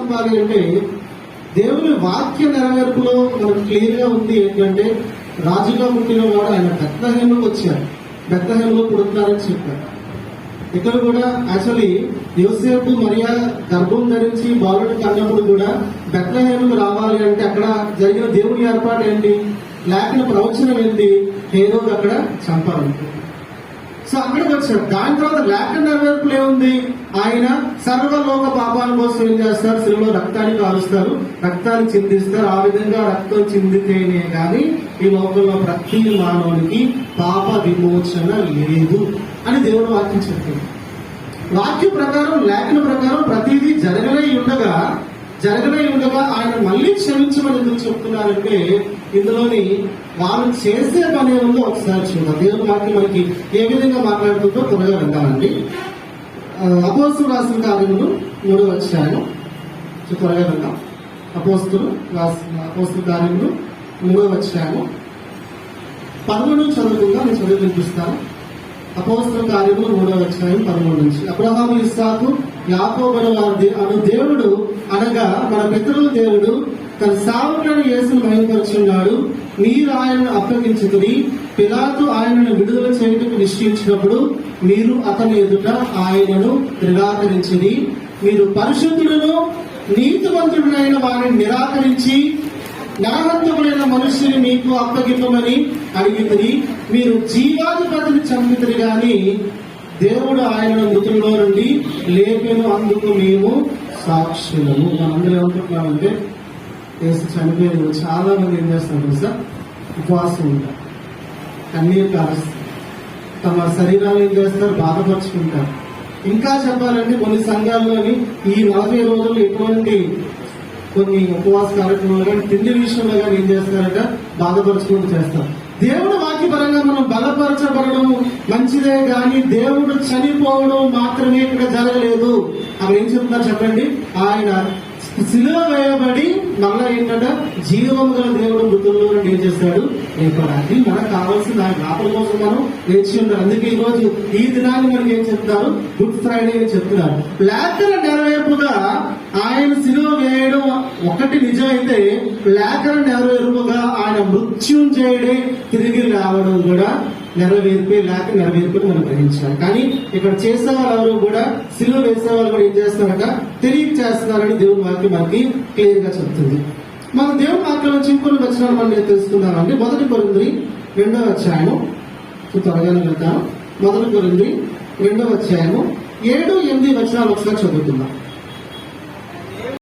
చెప్పాలి అంటే దేవుని వాక్య నెరవేర్పులో మనకు క్లియర్ గా ఉంది ఏంటంటే రాజుగా పుట్టిన వాడు ఆయన బెత్లెహేముకు వచ్చారు, బెత్లెహేములో పుడుతున్నారని చెప్పారు. ఇక్కడ కూడా యాక్చువల్లీ యోసేపు మరియా గర్భం ధరించి బాలుడు కన్నప్పుడు కూడా బెత్లెహేముకు రావాలి అంటే అక్కడ జరిగిన దేవుని ఏర్పాటు ఏంటి, లేఖన ప్రవచనం ఏంటి, హేరోదు అక్కడ చంపాలంటే. సో అక్కడికి వచ్చాడు. దాని తర్వాత లేఖన నెరవేర్పులు ఏముంది, ఆయన సర్వలోక పాపాల కోసం ఏం చేస్తారు, శిలువలో రక్తాన్ని కాలుస్తారు, రక్తాన్ని చిందిస్తారు. ఆ విధంగా రక్తం చిందితేనే కానీ ఈ లోకంలో ప్రతి మానవునికి పాప విమోచన లేదు అని దేవుడు వాక్యం చెప్తుంది. వాక్య ప్రకారం లేఖన ప్రకారం ప్రతిదీ జరగనై ఉండగా ఆయన మళ్ళీ క్షమించమని ఎందుకు చెప్తున్నారంటే ఇందులోని వాళ్ళు చేసే పని ఏముందో ఒకసారి చూద్దాం. దేవుని వాక్యం మనకి ఏ విధంగా మాట్లాడుతుందో త్వరగా విందామండి. అపోస్తులు రాసిన కార్యములు 3వ అధ్యాయం త్వరగా విందాం. అపోస్తుల కార్యములు 3వ అధ్యాయం 11 చదువుకుందా, నేను చదువు వినిపిస్తాను. అపోస్తుల కార్యములు 3వ అధ్యాయం 11 నుంచి. అబ్రహాము, ఇస్సాకు, యాకోబు అను దేవుడు అనగా మన పితరుల దేవుడు తన సేవకుడైన యేసును మహిమపరుచున్నాడు. మీరు ఆయనను అప్పగించుకుని పిలాతు ఆయనను విడుదల చేయుటకు నిశ్చయించినప్పుడు మీరు అతని ఎదుట ఆయనను నిరాకరించింది. మీరు పరిశుద్ధులను నీతివంతుడైన వారిని నిరాకరించి నరహంతకులైన మనుష్యుని మీకు అప్పగింపమని అడిగితిరి. మీరు జీవాధిపతిని చంపితిరి గాని దేవుడు ఆయనను మృతుల్లో నుండి లేపెను, అందుకు మేము సాక్షులము. మనందరూ ఏమనుకుంటున్నామంటే యేసు చనిపోయిన చాలా మంది ఏం చేస్తారు తెలుసా, ఉపవాసం ఉంటారు, కన్నీరు కారుస్తారు, తమ శరీరాన్ని ఏం చేస్తారు, బాధపరుచుకుంటారు. ఇంకా చెప్పాలంటే కొన్ని సంఘాల్లోని ఈ 40 రోజులు ఎటువంటి కొన్ని ఉపవాస కార్యక్రమాలు కానీ తిండి విషయంలో కానీ ఏం చేస్తారంట, బాధపరుచుకుంటూ చేస్తారు. దేవుడు వాక్యపరంగా మనం బలపరచబడడం మంచిదే కానీ దేవుడు చనిపోవడం మాత్రమే ఇక్కడ జరగలేదు. అవి ఏం చెప్తున్నారు చెప్పండి, ఆయన శిలువ వేయబడి మళ్ళా ఏంటంటే జీవం గల దేవుడు మృతుల్లో ఏం చేస్తాడు, అది మనకు కావాల్సిన ఆయన రాకడ కోసం మనం వేచి ఉంటారు. అందుకే ఈ రోజు ఈ దినాన్ని మనకి ఏం చెప్తారు, గుడ్ ఫ్రైడే అని చెప్తున్నారు. లేఖన నెరవేర్పుగా ఆయన శిలువ వేయడం ఒకటి నిజమైతే లేఖన నెరవేర్పుగా ఆయన మృత్యుంజయుడే తిరిగి రావడం కూడా నెరవేర్పే లేక నెరవేర్పుని మనం గ్రహించాలి. కానీ ఇక్కడ చేసే వాళ్ళు ఎవరు కూడా సిలువ వేసే వాళ్ళు కూడా ఏం చేస్తున్నారట, తెలియ చేస్తున్నారని దేవుని వాక్యం మనకి క్లియర్ గా చెప్తుంది. మనం దేవుని వాక్యం ఇంకొన్ని వచనాలు మనం తెలుసుకుందామండి. 1 కొరింథీ 2వ అధ్యాయం త్వరగానే వెళ్తాను. 1 కొరింథీ 2వ అధ్యాయం 7-8 వచనాలు ఒకసారి చదువుకుందాం.